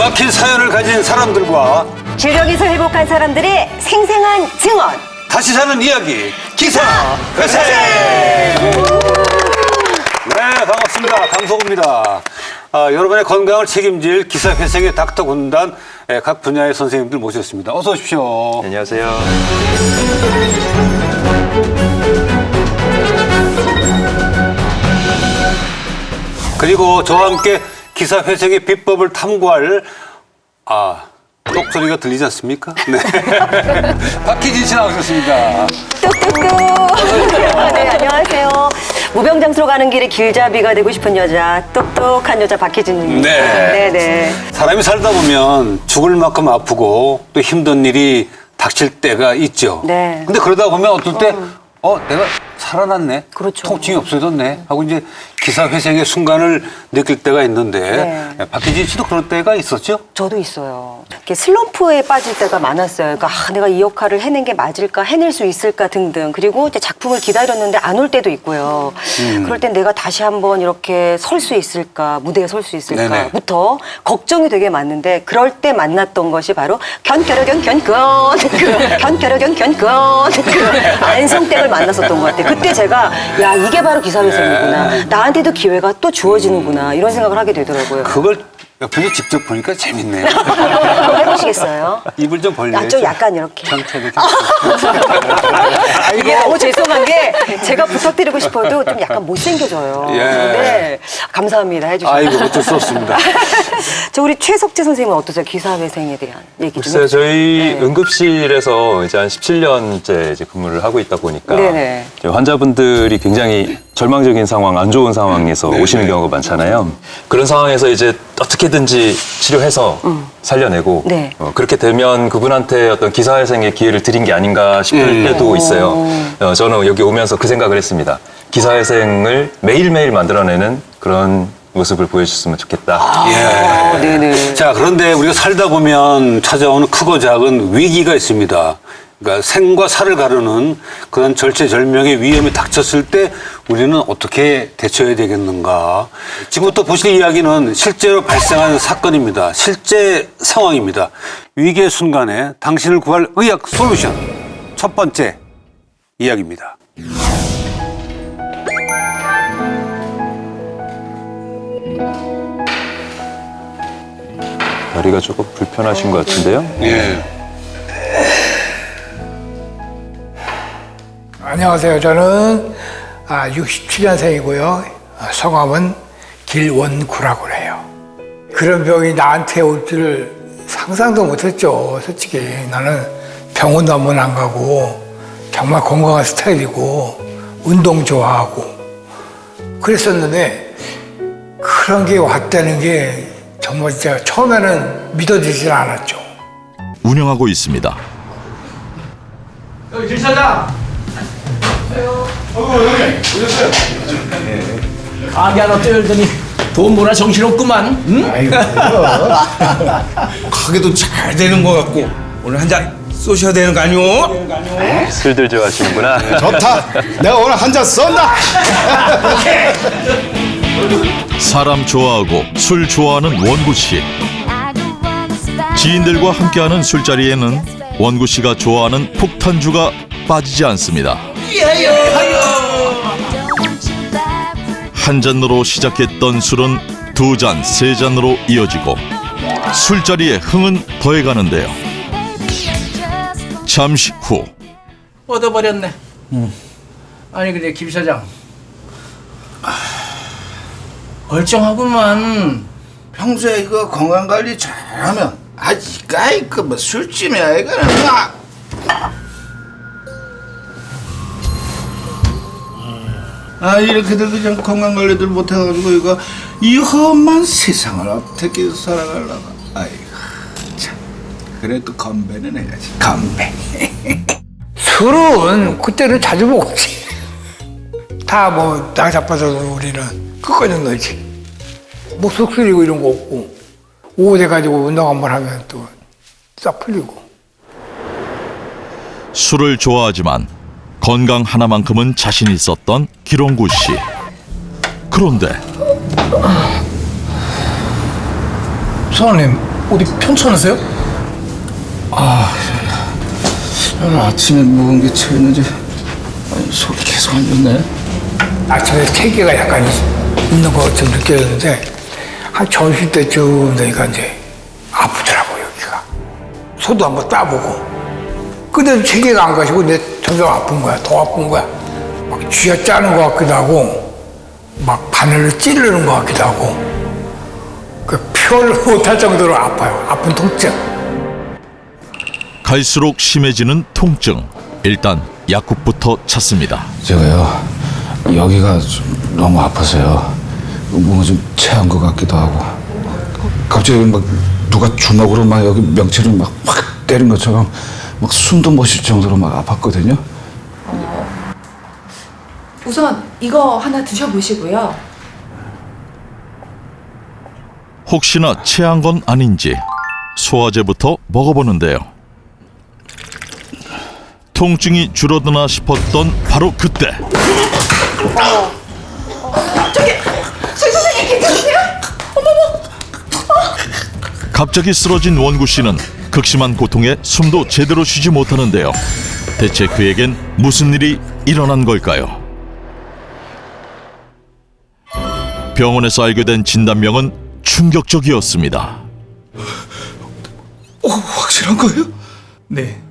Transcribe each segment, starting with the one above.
막힌 사연을 가진 사람들과 주력에서 회복한 사람들의 생생한 증언. 다시 사는 이야기 기사 회생. 네, 반갑습니다. 강석우입니다. 여러분의 건강을 책임질 기사 회생의 닥터 군단 각 분야의 선생님들 모셨습니다. 어서 오십시오. 안녕하세요. 그리고 저와 함께 기사 회생의 비법을 탐구할 똑소리가 들리지 않습니까? 네. 박희진 씨 나오셨습니다. 뚝뚝뚝. 네, 안녕하세요. 무병장수로 가는 길에 길잡이가 되고 싶은 여자, 똑똑한 여자 박희진입니다. 네. 네네. 사람이 살다 보면 죽을 만큼 아프고 또 힘든 일이 닥칠 때가 있죠. 네. 근데 그러다 보면 어떨 때 내가 살아났네. 그렇죠. 통증이 없어졌네. 하고 이제 기사 회생의 순간을 느낄 때가 있는데 박희진 씨도 그런 때가 있었죠? 저도 있어요. 이렇게 슬럼프에 빠질 때가 많았어요. 그러니까 내가 이 역할을 해낸 게 맞을까, 해낼 수 있을까 등등. 그리고 이제 작품을 기다렸는데 안 올 때도 있고요. 그럴 땐 내가 다시 한번 이렇게 설 수 있을까, 무대에 설 수 있을까부터 걱정이 되게 많은데 그럴 때 만났던 것이 바로 견겨려견견견 견겨려견견견 안성댁을 만났었던 것 같아요. 그때 제가 야 이게 바로 기사회생이구나. 나한테도 기회가 또 주어지는구나 이런 생각을 하게 되더라고요. 그걸 옆에서 직접 보니까 재밌네요. 한번 해보시겠어요? 입을 좀 벌려야죠. 좀 약간 이렇게. 천천히. 이게 너무 죄송한 게 제가 부탁드리고 싶어도 좀 약간 못생겨져요. 예. 네. 감사합니다. 해주셔서. 아이고 어쩔 수 없습니다. 저 우리 최석재 선생님은 어떠세요? 기사회생에 대한 얘기 좀 글쎄요, 해주세요. 저희 네. 응급실에서 이제 한 17년째 이제 근무를 하고 있다 보니까 네네. 이제 환자분들이 굉장히 절망적인 상황, 안 좋은 상황에서 오시는 경우가 많잖아요. 그런 상황에서 이제 어떻게든지 치료해서 살려내고 네. 그렇게 되면 그분한테 어떤 기사회생의 기회를 드린 게 아닌가 싶을 때도 있어요. 저는 여기 오면서 그 생각을 했습니다. 기사회생을 매일매일 만들어내는 그런 모습을 보여줬으면 좋겠다. 네네. 자, 그런데 우리가 살다 보면 찾아오는 크고 작은 위기가 있습니다. 그러니까 생과 사를 가르는 그런 절체절명의 위험이 닥쳤을 때 우리는 어떻게 대처해야 되겠는가. 지금부터 보실 이야기는 실제로 발생한 사건입니다. 실제 상황입니다. 위기의 순간에 당신을 구할 의학 솔루션. 첫 번째 이야기입니다. 다리가 조금 불편하신 것 같은데요? 예. 안녕하세요. 저는 67년생이고요. 성함은 길원구라고 해요. 그런 병이 나한테 올 줄을 상상도 못했죠. 솔직히 나는 병원도 한 번 안 가고 정말 건강한 스타일이고 운동 좋아하고 그랬었는데 그런 게 왔다는 게 정말 진짜 처음에는 믿어지질 않았죠. 운영하고 있습니다. 길 사장. 가게 하나 떼열더니 돈 모나 정신없구만. 응? 가게도 잘 되는 것 같고 오늘 한 잔 쏘셔야 되는 거 아니오? 술들 좋아하시는구나. 좋다. 내가 오늘 한 잔 쏜다. 사람 좋아하고 술 좋아하는 원구 씨. 지인들과 함께하는 술자리에는 원구 씨가 좋아하는 폭탄주가 빠지지 않습니다. 한 잔으로 시작했던 술은 두 잔, 세 잔으로 이어지고 술자리의 흥은 더해가는데요. 잠시 후 얻어버렸네. 아니 근데 김 사장. 멀쩡하구만. 평소에 이거 건강 관리 잘하면 아직까지 그뭐 술집이야 이거는 이렇게들 그냥 건강 관리들 못해가지고 이거 이 험한 세상을 어떻게 살아가려나. 아이고 참. 그래도 건배는 해야지. 건배. 술은 그때는 자주 먹었지. 다 뭐 나 자빠져도 우리는 끝까지 넣지. 뭐 속쓰리고 이런 거 없고 오후 돼가지고 운동 한번 하면 또 싹 풀리고. 술을 좋아하지만 건강 하나만큼은 자신 있었던 기롱구 씨. 그런데 손님 어디 편찮으세요? 오늘 아침에 먹은 게 채였는지 속이 계속 안 좋네. 아침에 체기가 약간 있는 거 좀 느껴졌는데 한 점심 때쯤 되니까 이제 아프더라고 여기가. 소도 한번 따보고. 근데도 체기가 안 가시고 내 점점 아픈 거야. 더 아픈 거야. 막 쥐어 짜는 것 같기도 하고 막 바늘로 찌르는 것 같기도 하고 그 표현을 못할 정도로 아파요. 아픈 통증. 갈수록 심해지는 통증. 일단 약국부터 찾습니다. 제가요 여기가 좀 너무 아파서요. 뭔가 좀 체한 것 같기도 하고 갑자기 막 누가 주먹으로 막 여기 명치를 막 때린 것처럼 막 숨도 못 쉴 정도로 막 아팠거든요. 우선 이거 하나 드셔보시고요. 혹시나 체한 건 아닌지 소화제부터 먹어보는데요. 통증이 줄어드나 싶었던 바로 그때 저희 선생님 괜찮으세요? 갑자기 쓰러진 원구 씨는 극심한 고통에 숨도 제대로 쉬지 못하는데요. 대체 그에겐 무슨 일이 일어난 걸까요? 병원에서 알게 된 진단명은 충격적이었습니다. 확실한 거예요? 네,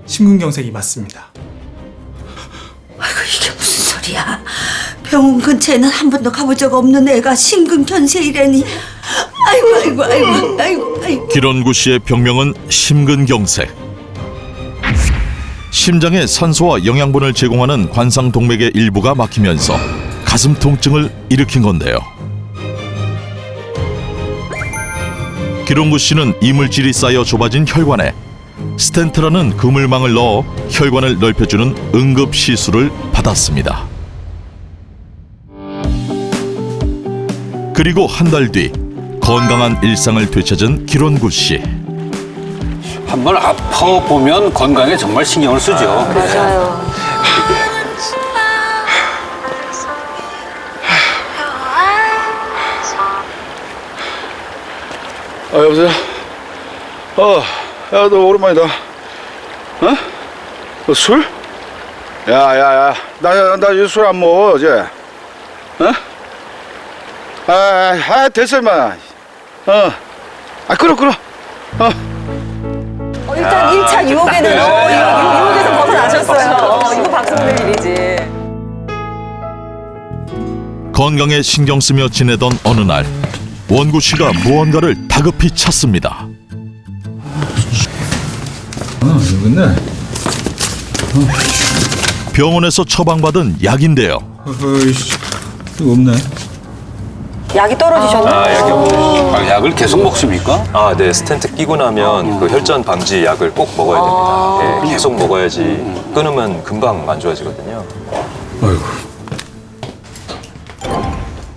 심근경색이 맞습니다. 아이고 이게 무슨 소리야. 병원 근처에는 한 번도 가본 적 없는 애가 심근경색이라니. 아이고. 길원구 씨의 병명은 심근경색. 심장에 산소와 영양분을 제공하는 관상동맥의 일부가 막히면서 가슴 통증을 일으킨 건데요. 길원구 씨는 이물질이 쌓여 좁아진 혈관에 스텐트라는 그물망을 넣어 혈관을 넓혀주는 응급 시술을 받았습니다. 그리고 한 달 뒤 건강한 일상을 되찾은 길원구 씨. 한번 아파 보면 건강에 정말 신경을 쓰죠. 맞아요. 여보세요? 야, 너 오랜만이다. 어? 너 술? 야, 나 요즘 술 안 먹어, 어제. 어? 됐어, 임마. 끌어. 일단 1차 유혹에는 유혹에서 벗어나셨어요. 이거 박수들 일이지. 건강에 신경 쓰며 지내던 어느 날 원구 씨가 무언가를 다급히 찾습니다. 여기 있네. 병원에서 처방받은 약인데요. 이거 없네. 약이 떨어지셨나요? 약을 계속 먹습니까? 아, 네. 스텐트 끼고 나면 그 혈전 방지 약을 꼭 먹어야 됩니다. 네, 계속 먹어야지 끊으면 금방 안 좋아지거든요. 아이고.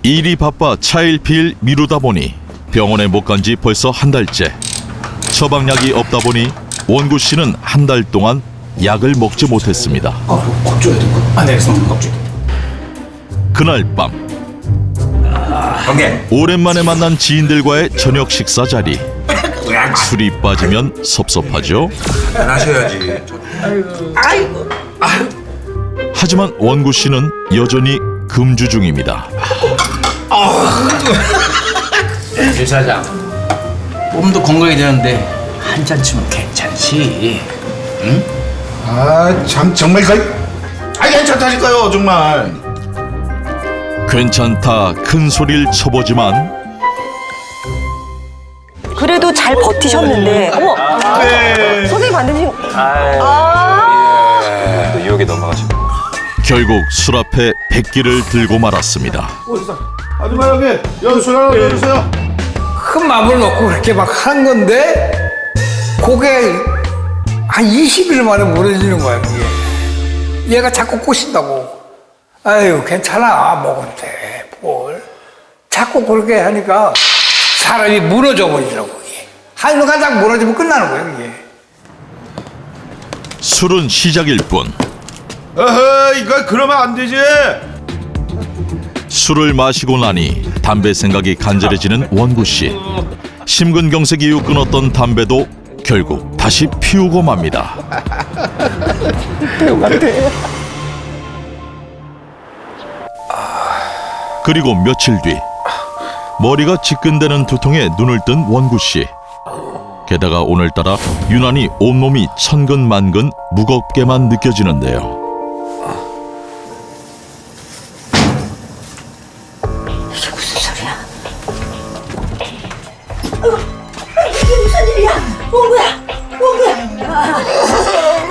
일이 바빠 차일피일 미루다 보니 병원에 못 간 지 벌써 한 달째. 처방약이 없다 보니 원구 씨는 한 달 동안 약을 먹지 못했습니다. 꼭 줘야 될 거. 네, 선생님 걱정. 그날 밤 오랜만에 만난 지인들과의 저녁 식사 자리. 술이 빠지면 섭섭하죠. 하지만 원구 씨는 여전히 금주 중입니다. 일 사장, 몸도 건강해야 되는데 한 잔쯤은 괜찮지. 정말 괜찮다니까요, 정말. 괜찮다 큰 소리를 쳐보지만 그래도 잘 버티셨는데. 어머, 선생님 만드신. 또 유혹에 넘어가시고. 결국 술 앞에 백기를 들고 말았습니다. 아줌마 여기 술 하나 넣어주세요. 큰 마음을 놓고 그렇게 막 하는 건데 그게 한 20일 만에 무너지는 거야 그게. 얘가 자꾸 꼬신다고. 아유 괜찮아 먹어도 돼 뭘. 자꾸 그렇게 하니까 사람이 무너져 버리더라고 이게. 한 가닥 무너지면 끝나는 거예요 이게. 술은 시작일 뿐. 이거 그러면 안 되지. 술을 마시고 나니 담배 생각이 간절해지는 원구 씨. 심근경색 이후 끊었던 담배도 결국 다시 피우고 맙니다. 그리고 며칠 뒤 머리가 지끈대는 두통에 눈을 뜬 원구 씨. 게다가 오늘따라 유난히 온몸이 천근만근 무겁게만 느껴지는데요. 이게 무슨 소리야? 이게 무슨 일이야? 원구야!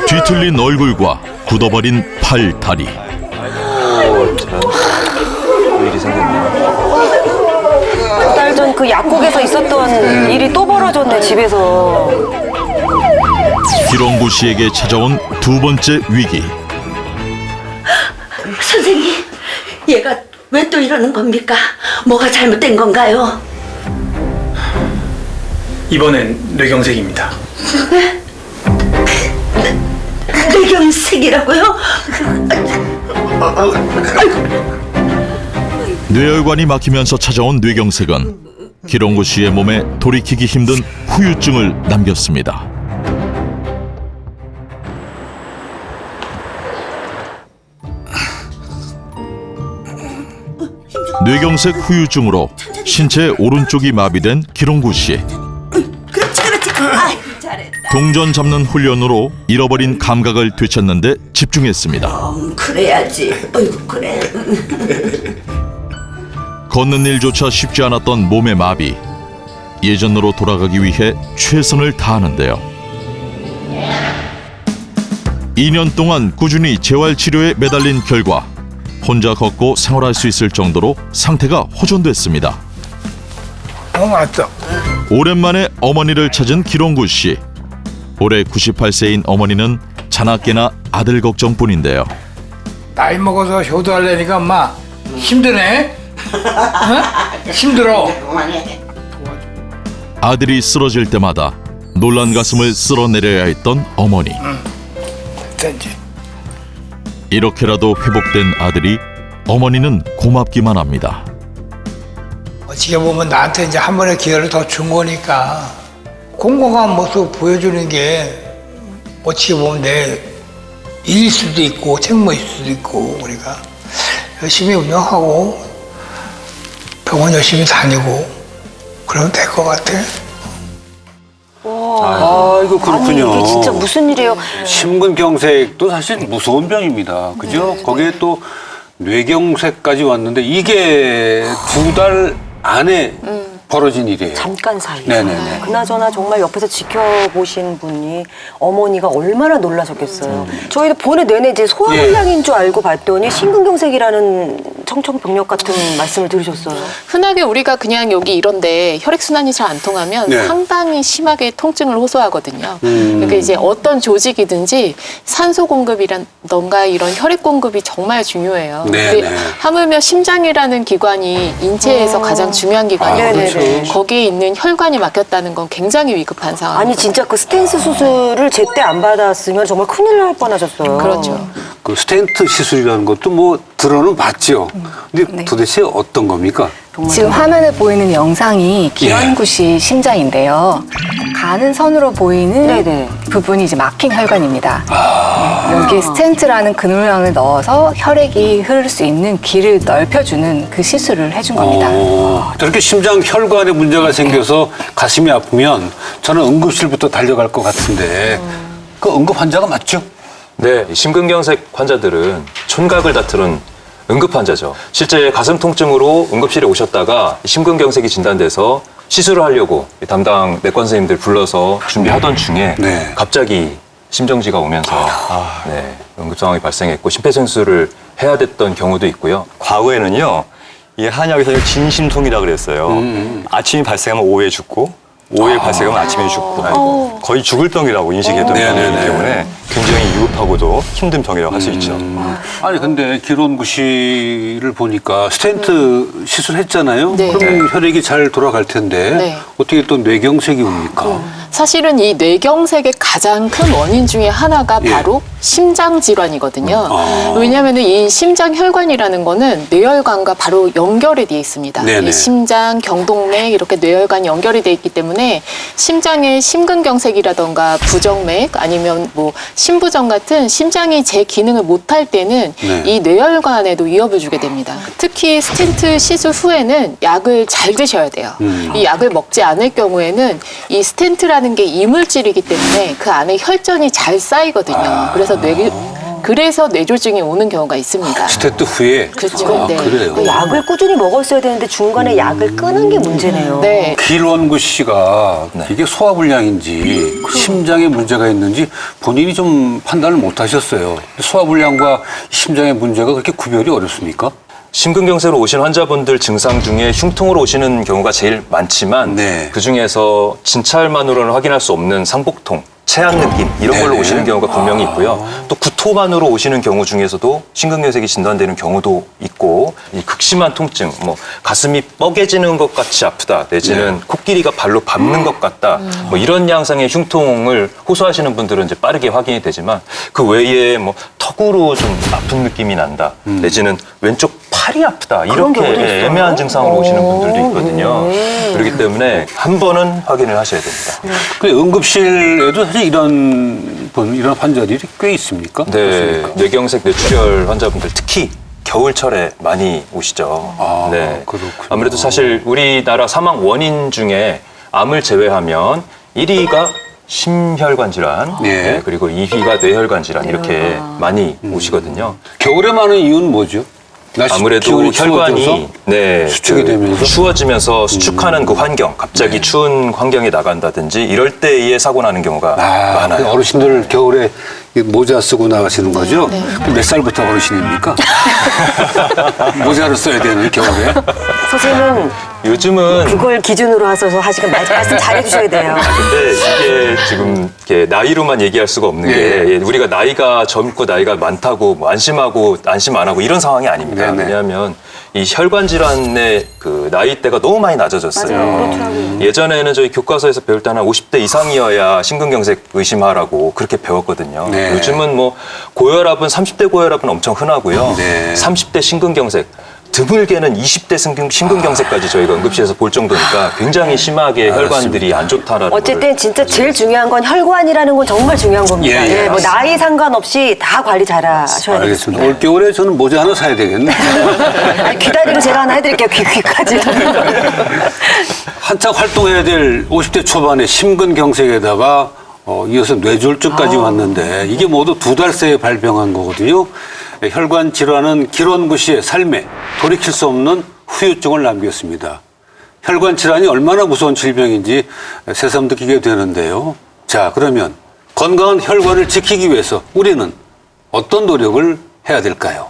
뒤틀린 얼굴과 굳어버린 팔, 다리. 아이고 참. 왜 일이 생겼냐. 몇 달 전 그 약국에서 있었던 일이 또 벌어졌네, 집에서. 기롱구 씨에게 찾아온 두 번째 위기. 선생님, 얘가 왜 또 이러는 겁니까? 뭐가 잘못된 건가요? 이번엔 뇌경색입니다. 뇌경색이라고요? 뇌혈관이 막히면서 찾아온 뇌경색은 기롱구 씨의 몸에 돌이키기 힘든 후유증을 남겼습니다. 뇌경색 후유증으로 신체 오른쪽이 마비된 기롱구 씨. 그렇지. 아이, 잘했다. 동전 잡는 훈련으로 잃어버린 감각을 되찾는데 집중했습니다. 그래야지. 어이구, 그래. 걷는 일조차 쉽지 않았던 몸의 마비. 예전으로 돌아가기 위해 최선을 다하는데요. 2년 동안 꾸준히 재활치료에 매달린 결과 혼자 걷고 생활할 수 있을 정도로 상태가 호전됐습니다. 맞죠. 오랜만에 어머니를 찾은 기롱구 씨. 올해 98세인 어머니는 자나깨나 아들 걱정뿐인데요. 나이 먹어서 효도하려니까 엄마 힘드네. 어? 힘들어. 아들이 쓰러질 때마다 놀란 가슴을 쓸어내려야 했던 어머니. 이제 이렇게라도 회복된 아들이 어머니는 고맙기만 합니다. 어떻게 보면 나한테 이제 한 번의 기회를 더 준 거니까 공공한 모습 보여주는 게 어떻게 보면 내 일일 수도 있고 책무일 수도 있고 우리가 열심히 운영하고 병원 열심히 다니고 그러면 될 것 같아. 아, 이거 그렇군요. 아니, 이게 진짜 무슨 일이에요? 심근경색도 사실 무서운 병입니다. 그죠? 거기에 또 뇌경색까지 왔는데 이게 2달 안에 벌어진 일이에요. 잠깐 사이에. 네네네. 그나저나 정말 옆에서 지켜보신 분이 어머니가 얼마나 놀라셨겠어요. 저희도 보내 내내 이제 소화불량인 줄 알고 봤더니 심근경색이라는 청청병력 같은 말씀을 들으셨어요. 흔하게 우리가 그냥 여기 이런데 혈액순환이 잘 안 통하면 네. 상당히 심하게 통증을 호소하거든요. 그러니까 이제 어떤 조직이든지 산소 공급이라던가 이런 혈액 공급이 정말 중요해요. 네, 근데 네. 하물며 심장이라는 기관이 인체에서 가장 중요한 기관이거든요. 네네네. 거기에 있는 혈관이 막혔다는 건 굉장히 위급한 상황. 아니 진짜 그 스탠스 수술을 제때 안 받았으면 정말 큰일 날 뻔하셨어요. 그렇죠. 그 스텐트 시술이라는 것도 뭐 들어는 봤죠. 근데 네. 도대체 어떤 겁니까? 지금 화면에 보이는 영상이 기원구 씨 심장인데요. 가는 선으로 보이는 네네. 부분이 이제 막힌 혈관입니다. 네, 여기에 스텐트라는 근육량을 넣어서 혈액이 흐를 수 있는 길을 넓혀주는 그 시술을 해준 겁니다. 저렇게 심장 혈관에 문제가 생겨서 가슴이 아프면 저는 응급실부터 달려갈 것 같은데 그 응급 환자가 맞죠? 네, 심근경색 환자들은 촌각을 다투는 응급 환자죠. 실제 가슴 통증으로 응급실에 오셨다가 심근경색이 진단돼서 시술을 하려고 담당 내과 선생님들 불러서 준비하던 중에 네. 갑자기 심정지가 오면서 네, 응급 상황이 발생했고 심폐소생술을 해야 됐던 경우도 있고요. 과거에는요, 이 한의학에서 진심통이라 그랬어요. 아침이 발생하면 오후에 죽고, 오후에 발생하면 아침에 죽고, 거의 죽을 병이라고 인식했던 병이기 때문에 굉장히 위급하고도 힘든 병이라고 할 수 있죠. 아니 근데 기론구 씨를 보니까 스텐트 시술했잖아요. 네. 그럼 혈액이 잘 돌아갈 텐데 네. 어떻게 또 뇌경색이 옵니까? 사실은 이 뇌경색의 가장 큰 원인 중에 하나가 예. 바로 심장 질환이거든요. 왜냐하면 이 심장 혈관이라는 거는 뇌혈관과 바로 연결이 돼 있습니다. 네네. 이 심장, 경동맥 이렇게 뇌혈관이 연결이 돼 있기 때문에 심장의 심근경색이라던가 부정맥 아니면 뭐 심부전 같은 심장이 제 기능을 못할 때는 네. 이 뇌혈관에도 위협을 주게 됩니다. 특히 스텐트 시술 후에는 약을 잘 드셔야 돼요. 이 약을 먹지 않을 경우에는 이 스텐트라는 게 이물질이기 때문에 그 안에 혈전이 잘 쌓이거든요. 그래서 뇌졸중이 오는 경우가 있습니다. 스테트 후에. 그렇죠. 네. 그래요. 그 약을 꾸준히 먹었어야 되는데 중간에 약을 끊은 게 문제네요. 네. 길원구 씨가 이게 소화불량인지 심장에 문제가 있는지 본인이 좀 판단을 못 하셨어요. 소화불량과 심장의 문제가 그렇게 구별이 어렵습니까? 심근경색으로 오신 환자분들 증상 중에 흉통으로 오시는 경우가 제일 많지만 네. 그중에서 진찰만으로는 확인할 수 없는 상복통, 체한 느낌 이런 걸로 네. 오시는 경우가 분명히 있고요. 또 구토만으로 오시는 경우 중에서도 심근경색이 진단되는 경우도 있고 이 극심한 통증, 뭐 가슴이 뻐개지는 것 같이 아프다 내지는 코끼리가 발로 밟는 것 같다 뭐 이런 양상의 흉통을 호소하시는 분들은 이제 빠르게 확인이 되지만 그 외에 뭐 턱으로 좀 아픈 느낌이 난다 내지는 왼쪽 팔이 아프다 이렇게 애매한 증상으로 오시는 분들도 있거든요. 그렇기 때문에 한 번은 확인을 하셔야 됩니다. 근데 응급실에도 사실 이런 환자들이 꽤 있습니까? 네, 그렇습니까? 뇌경색, 뇌출혈 환자분들 특히 겨울철에 많이 오시죠. 네. 그렇군요. 아무래도 사실 우리나라 사망 원인 중에 암을 제외하면 1위가 심혈관 질환, 예. 네, 그리고 2위가 뇌혈관 질환 이렇게 많이 오시거든요. 겨울에 많은 이유는 뭐죠? 날씨 아무래도 기온이 혈관이 추워져서? 네, 수축이 되면서? 추워지면서 수축하는 그 환경, 갑자기 추운 환경에 나간다든지 이럴 때에 사고 나는 경우가 많아요. 어르신들 겨울에 모자 쓰고 나가시는 거죠? 그럼 몇 살부터 어르신입니까? 모자를 써야 되는 겨울에? 선생님은 요즘은 그걸 기준으로 하셔서 하시면 말씀 잘 해주셔야 돼요. 근데 이게 지금 이렇게 나이로만 얘기할 수가 없는 게 우리가 나이가 젊고 나이가 많다고 뭐 안심하고 안심 안 하고 이런 상황이 아닙니다. 네네. 왜냐하면 이 혈관 질환의 그 나이대가 너무 많이 낮아졌어요. 예전에는 저희 교과서에서 배울 때는 한 50대 이상이어야 심근경색 의심하라고 그렇게 배웠거든요. 네. 요즘은 뭐 고혈압은 30대 고혈압은 엄청 흔하고요. 네. 30대 심근경색 드물게는 20대 심근경색까지 저희가 응급실에서 볼 정도니까 굉장히 심하게 혈관들이 안 좋다라는 어쨌든 진짜 제일 중요한 건 혈관이라는 건 정말 중요한 겁니다. 예, 예. 뭐 나이 상관없이 다 관리 잘 하셔야 되겠습니다. 알겠습니다. 올겨울에 저는 모자 하나 사야 되겠네. 아니, 귀다리로 제가 하나 해드릴게요. 귀까지. 한창 활동해야 될 50대 초반의 심근경색에다가 이어서 뇌졸중까지 왔는데 이게 모두 2달 새에 발병한 거거든요. 혈관 질환은 길원구 씨의 삶에 돌이킬 수 없는 후유증을 남겼습니다. 혈관 질환이 얼마나 무서운 질병인지 새삼 느끼게 되는데요. 자, 그러면 건강한 혈관을 지키기 위해서 우리는 어떤 노력을 해야 될까요?